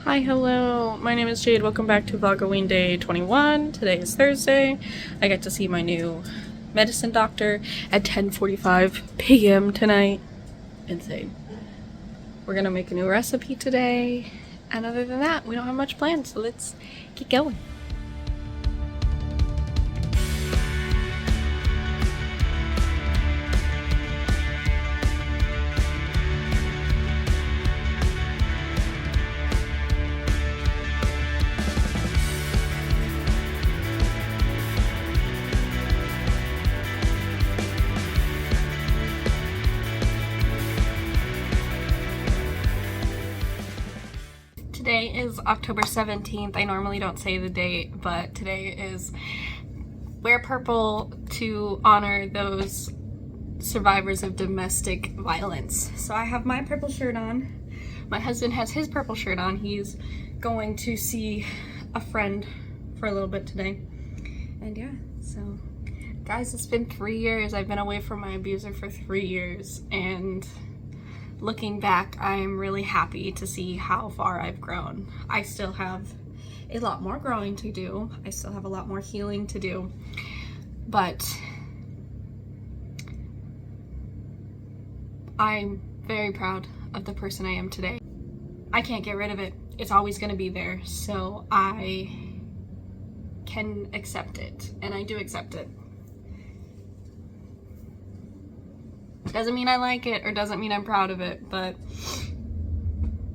Hi, hello, my name is Jade. Welcome back to Vlogoween Day 21. Today is Thursday. I get to see my new medicine doctor at 10:45 p.m. tonight. Insane. We're gonna make a new recipe today, and other than that, we don't have much planned, so let's get going. Today is October 17th. I normally don't say the date, but today is Wear Purple to honor those survivors of domestic violence. So I have my purple shirt on. My husband has his purple shirt on. He's going to see a friend for a little bit today. And yeah, so guys, it's been 3 years. I've been away from my abuser for 3 years, and looking back, I'm really happy to see how far I've grown. I still have a lot more growing to do. I still have a lot more healing to do, but I'm very proud of the person I am today. I can't get rid of it. It's always going to be there, so I can accept it, and I do accept it. Doesn't mean I like it, or doesn't mean I'm proud of it, but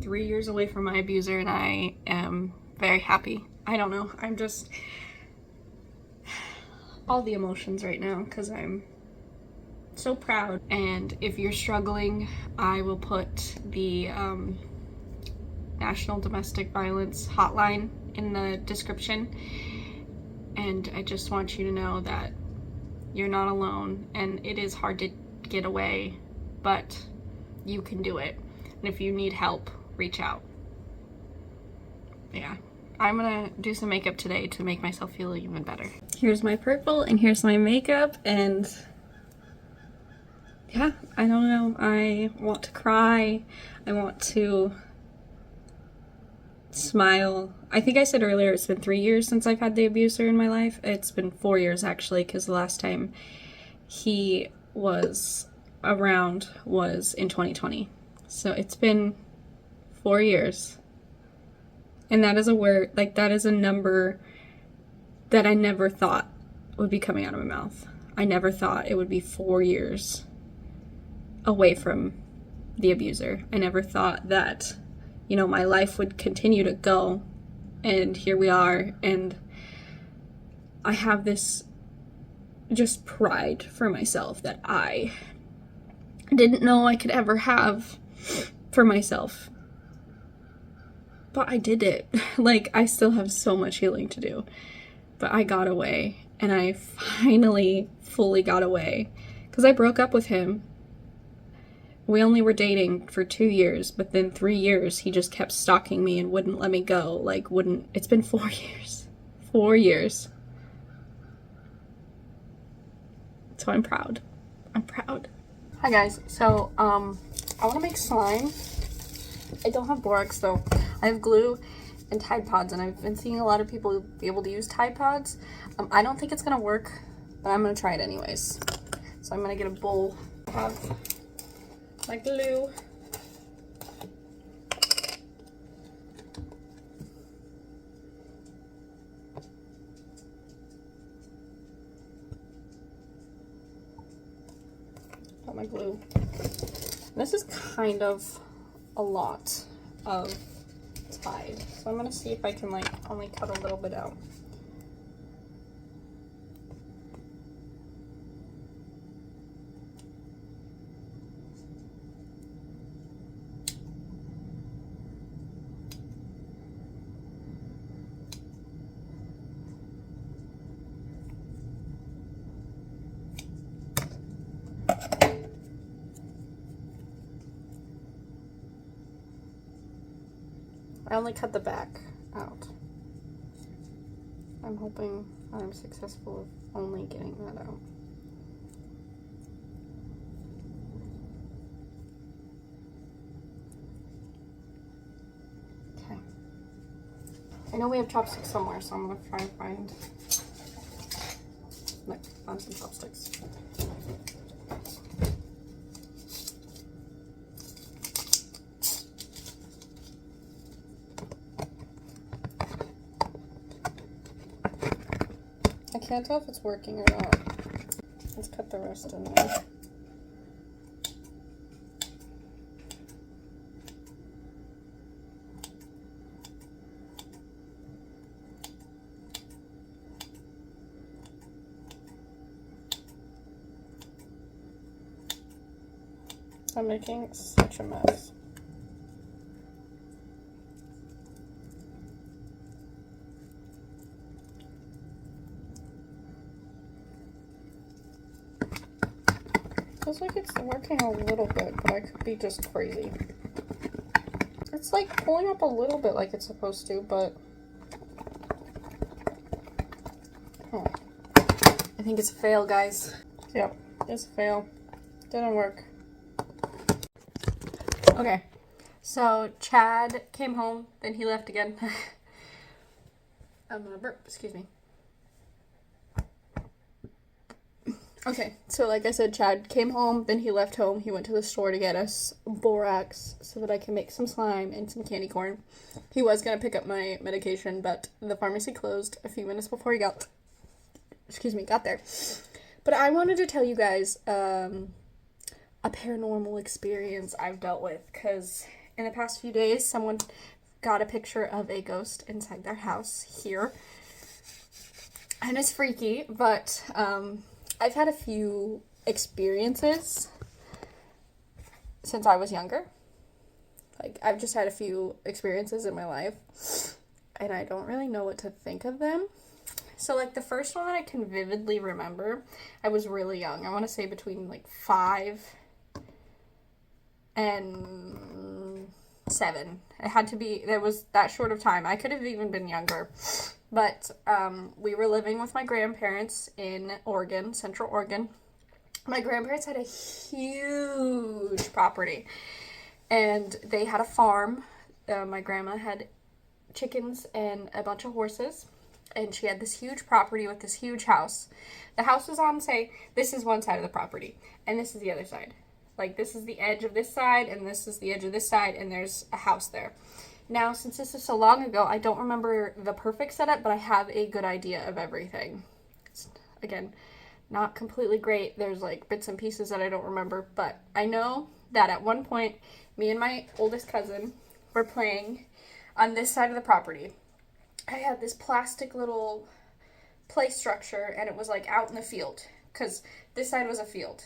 3 years away from my abuser, and I am very happy. I don't know, I'm just all the emotions right now because I'm so proud. And if you're struggling, I will put the National Domestic Violence Hotline in the description, and I just want you to know that you're not alone, and it is hard to get away, but you can do it. And if you need help, reach out. Yeah, I'm gonna do some makeup today to make myself feel even better. Here's my purple and here's my makeup, and yeah, I don't know, I want to cry, I want to smile. I think I said earlier it's been 3 years since I've had the abuser in my life. It's been 4 years actually, because the last time he was around was in 2020. So it's been 4 years. And that is a word, like that is a number that I never thought would be coming out of my mouth. I never thought it would be 4 years away from the abuser. I never thought that, you know, my life would continue to go, and here we are. And I have this just pride for myself that I didn't know I could ever have for myself, but I did it. Like, I still have so much healing to do, but I got away, and I finally fully got away, because I broke up with him. We only were dating for 2 years, but then 3 years he just kept stalking me and wouldn't let me go. Like, wouldn't. It's been 4 years. 4 years. So I'm proud. I'm proud. Hi guys, so I want to make slime. I don't have borax though. I have glue and Tide Pods, and I've been seeing a lot of people be able to use Tide Pods. I don't think it's gonna work, but I'm gonna try it anyways. So I'm gonna get a bowl. I have my glue. My glue. This is kind of a lot of Tide, so I'm gonna see if I can like only cut a little bit out. I only cut the back out. I'm hoping I'm successful with only getting that out. Okay. I know we have chopsticks somewhere, so I'm gonna try and find, like, find some chopsticks. I can't tell if it's working or not. Let's cut the rest in there. I'm making such a mess. Feels like it's working a little bit, but I could be just crazy. It's like pulling up a little bit like it's supposed to, but I think it's a fail, guys. Yep, it's a fail. Didn't work. Okay, so Chad came home, then he left again. I'm gonna burp, excuse me. Okay, so like I said, Chad came home, then he left home. He went to the store to get us borax so that I can make some slime and some candy corn. He was gonna pick up my medication, but the pharmacy closed a few minutes before he got there. But I wanted to tell you guys a paranormal experience I've dealt with, because in the past few days, someone got a picture of a ghost inside their house here. And it's freaky, but I've had a few experiences since I was younger. Like, I've just had a few experiences in my life, and I don't really know what to think of them. So, like, the first one that I can vividly remember, I was really young. I want to say between, like, 5 and 7. It had to be, there was that short of time. I could have even been younger. But we were living with my grandparents in Oregon, Central Oregon. My grandparents had a huge property, and they had a farm. My grandma had chickens and a bunch of horses, and she had this huge property with this huge house. The house was on, say, this is one side of the property, and this is the other side. Like, this is the edge of this side, and this is the edge of this side, and there's a house there. Now, since this is so long ago, I don't remember the perfect setup, but I have a good idea of everything. It's, again, not completely great. There's, like, bits and pieces that I don't remember, but I know that at one point, me and my oldest cousin were playing on this side of the property. I had this plastic little play structure, and it was, like, out in the field, because this side was a field.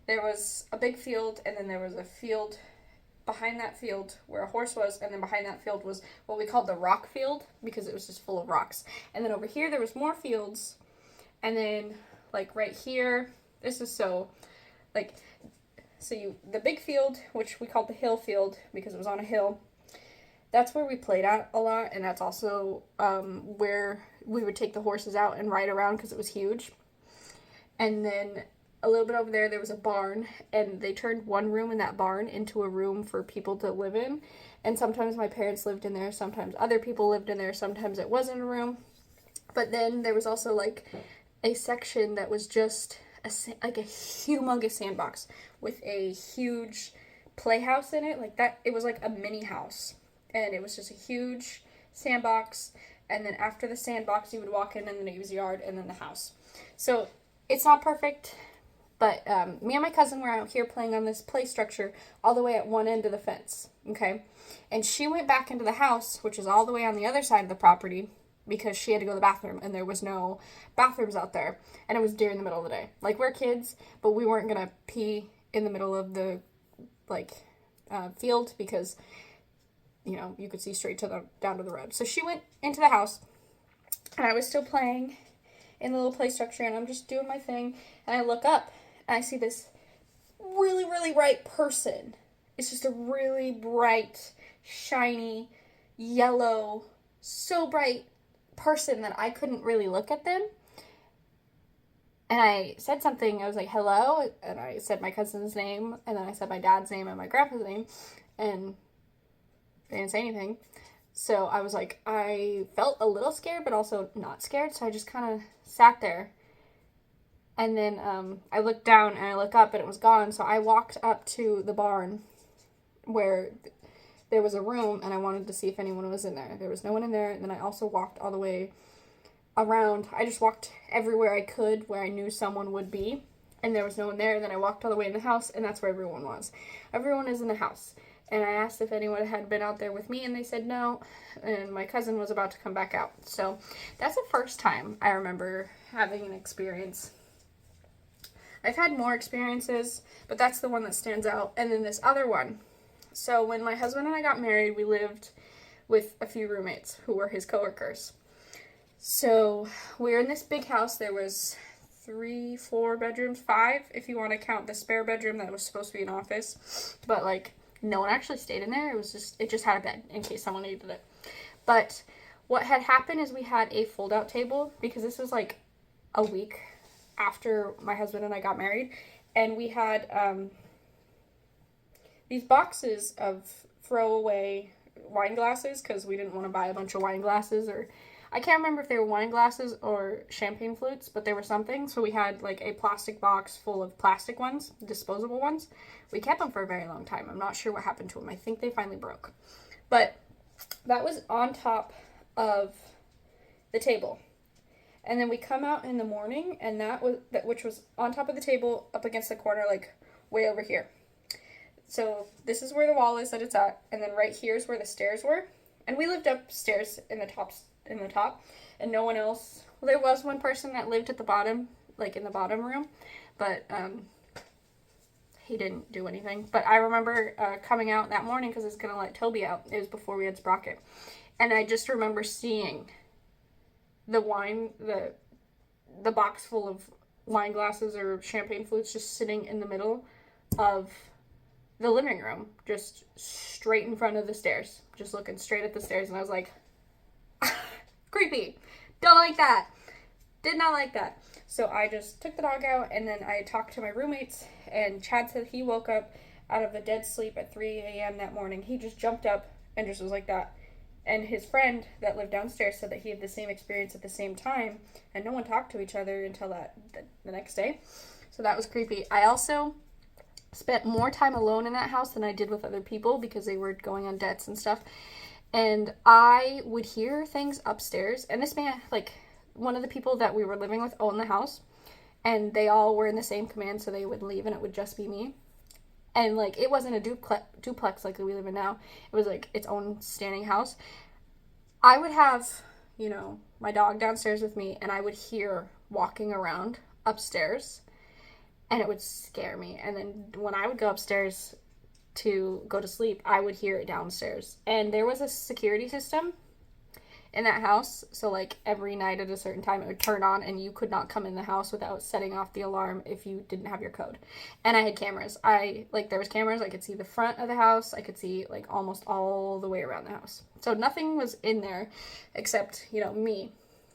There was a big field, and then there was a field behind that field where a horse was, and then behind that field was what we called the rock field, because it was just full of rocks. And then over here, there was more fields, and then, like, right here, this is so, like, so the big field, which we called the hill field, because it was on a hill, that's where we played at a lot, and that's also where we would take the horses out and ride around, because it was huge. And then a little bit over there, there was a barn, and they turned one room in that barn into a room for people to live in. And sometimes my parents lived in there, sometimes other people lived in there, sometimes it wasn't a room. But then there was also, like, a section that was just like a humongous sandbox with a huge playhouse in it. Like, that, it was like a mini house, and it was just a huge sandbox. And then after the sandbox, you would walk in, and then it was yard, and then the house. So it's not perfect. But me and my cousin were out here playing on this play structure all the way at one end of the fence, okay? And she went back into the house, which is all the way on the other side of the property, because she had to go to the bathroom, and there was no bathrooms out there. And it was during the middle of the day. Like, we're kids, but we weren't going to pee in the middle of the, like, field, because, you know, you could see straight to down to the road. So she went into the house, and I was still playing in the little play structure, and I'm just doing my thing, and I look up, and I see this really, really bright person. It's just a really bright, shiny, yellow, so bright person that I couldn't really look at them. And I said something. I was like, hello, and I said my cousin's name, and then I said my dad's name and my grandpa's name, and they didn't say anything. So I was like, I felt a little scared, but also not scared. So I just kind of sat there. And then I looked down and I looked up and it was gone. So I walked up to the barn where there was a room and I wanted to see if anyone was in there. There was no one in there. And then I also walked all the way around. I just walked everywhere I could where I knew someone would be. And there was no one there. And then I walked all the way in the house and that's where everyone was. Everyone is in the house. And I asked if anyone had been out there with me and they said no. And my cousin was about to come back out. So that's the first time I remember having an experience. I've had more experiences, but that's the one that stands out. And then this other one. So when my husband and I got married, we lived with a few roommates who were his coworkers. So we were in this big house. There was 3, 4 bedrooms, 5, if you want to count the spare bedroom that was supposed to be an office. But like no one actually stayed in there. It just had a bed in case someone needed it. But what had happened is we had a fold-out table because this was like a week after my husband and I got married, and we had these boxes of throwaway wine glasses because we didn't want to buy a bunch of wine glasses, or I can't remember if they were wine glasses or champagne flutes, but they were something. So we had like a plastic box full of plastic ones, disposable ones. We kept them for a very long time. I'm not sure what happened to them. I think they finally broke. But that was on top of the table. And then we come out in the morning, and which was on top of the table, up against the corner, like way over here. So this is where the wall is that it's at, and then right here is where the stairs were. And we lived upstairs in the top, and no one else. Well, there was one person that lived at the bottom, like in the bottom room, but he didn't do anything. But I remember coming out that morning because I was gonna let Toby out. It was before we had Sprocket, and I just remember seeing the box full of wine glasses or champagne flutes just sitting in the middle of the living room, just straight in front of the stairs, just looking straight at the stairs. And I was like, creepy, don't like that, did not like that. So I just took the dog out, and then I talked to my roommates, and Chad said he woke up out of a dead sleep at 3 a.m. that morning. He just jumped up and just was like that. And his friend that lived downstairs said that he had the same experience at the same time, and no one talked to each other until the next day. So that was creepy. I also spent more time alone in that house than I did with other people because they were going on debts and stuff. And I would hear things upstairs. And this man, like, one of the people that we were living with owned the house, and they all were in the same command, so they would leave and it would just be me. And, like, it wasn't a duplex like we live in now. It was, like, its own standing house. I would have, my dog downstairs with me, and I would hear walking around upstairs, and it would scare me. And then when I would go upstairs to go to sleep, I would hear it downstairs. And there was a security system in that house, so like every night at a certain time it would turn on, and you could not come in the house without setting off the alarm if you didn't have your code. And I had cameras. There was cameras. I could see the front of the house. I could see like almost all the way around the house. So nothing was in there except, me.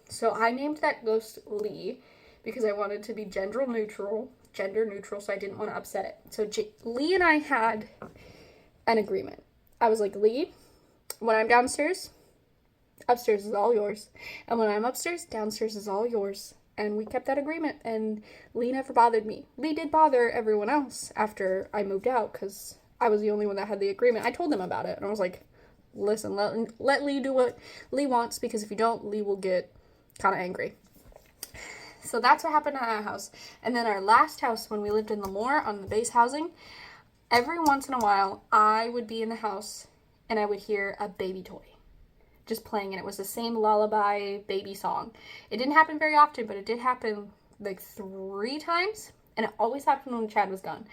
So I named that ghost Lee because I wanted to be gender neutral, so I didn't want to upset it. So Lee and I had an agreement. I was like, Lee, when I'm downstairs, upstairs is all yours. And when I'm upstairs, downstairs is all yours. And we kept that agreement, and Lee never bothered me. Lee did bother everyone else after I moved out because I was the only one that had the agreement. I told them about it, and I was like, listen, let Lee do what Lee wants, because if you don't, Lee will get kind of angry. So that's what happened at our house. And then our last house, when we lived in Lemoore on the base housing, every once in a while, I would be in the house, and I would hear a baby toy just playing, and it was the same lullaby baby song. It didn't happen very often, but it did happen like 3 times, and it always happened when Chad was gone.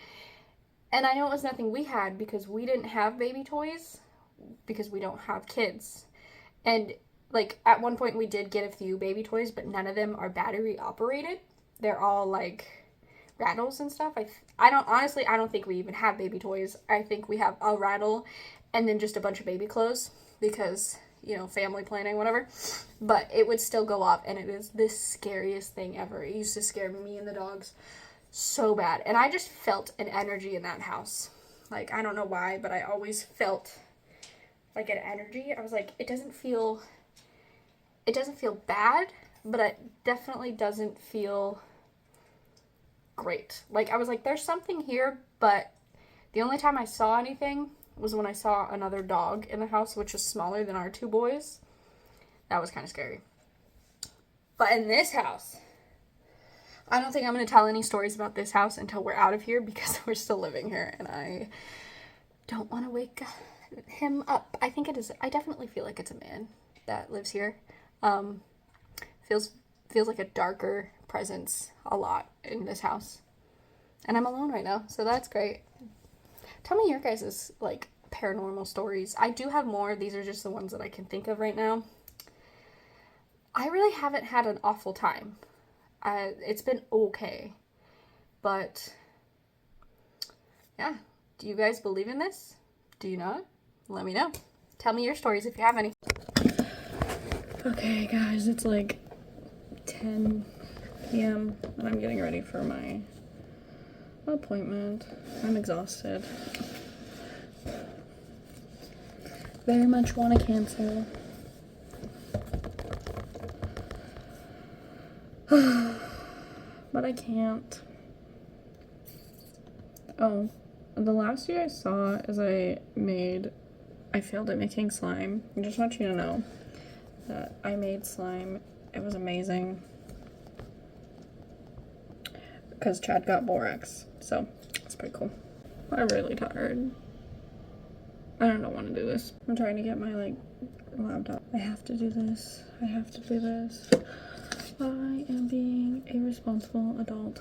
And I know it was nothing we had because we didn't have baby toys because we don't have kids. And like at one point we did get a few baby toys, but none of them are battery operated. They're all like rattles and stuff. I don't think we even have baby toys. I think we have a rattle and then just a bunch of baby clothes because family planning, whatever. But it would still go off, and it is the scariest thing ever. It used to scare me and the dogs so bad. And I just felt an energy in that house. Like, I don't know why, but I always felt like an energy. I was like, it doesn't feel bad, but it definitely doesn't feel great. Like, I was like, there's something here, but the only time I saw anything was when I saw another dog in the house, which was smaller than our two boys. That was kind of scary. But in this house, I don't think I'm going to tell any stories about this house until we're out of here, because we're still living here, and I don't want to wake him up. I definitely feel like it's a man that lives here. Feels like a darker presence a lot in this house. And I'm alone right now, so that's great. Tell me your guys' like paranormal stories. I do have more. These are just the ones that I can think of right now. I really haven't had an awful time. It's been okay. But yeah, do you guys believe in this? Do you not? Let me know. Tell me your stories if you have any. Okay, guys, it's like 10 p.m. and I'm getting ready for my appointment. I'm exhausted. Very much want to cancel. But I can't. Oh, the last video I saw is I failed at making slime. I just want you to know that I made slime. It was amazing. Because Chad got borax. So, it's pretty cool. I'm really tired. I don't want to do this. I'm trying to get my, like, laptop. I have to do this. I have to do this. I am being a responsible adult.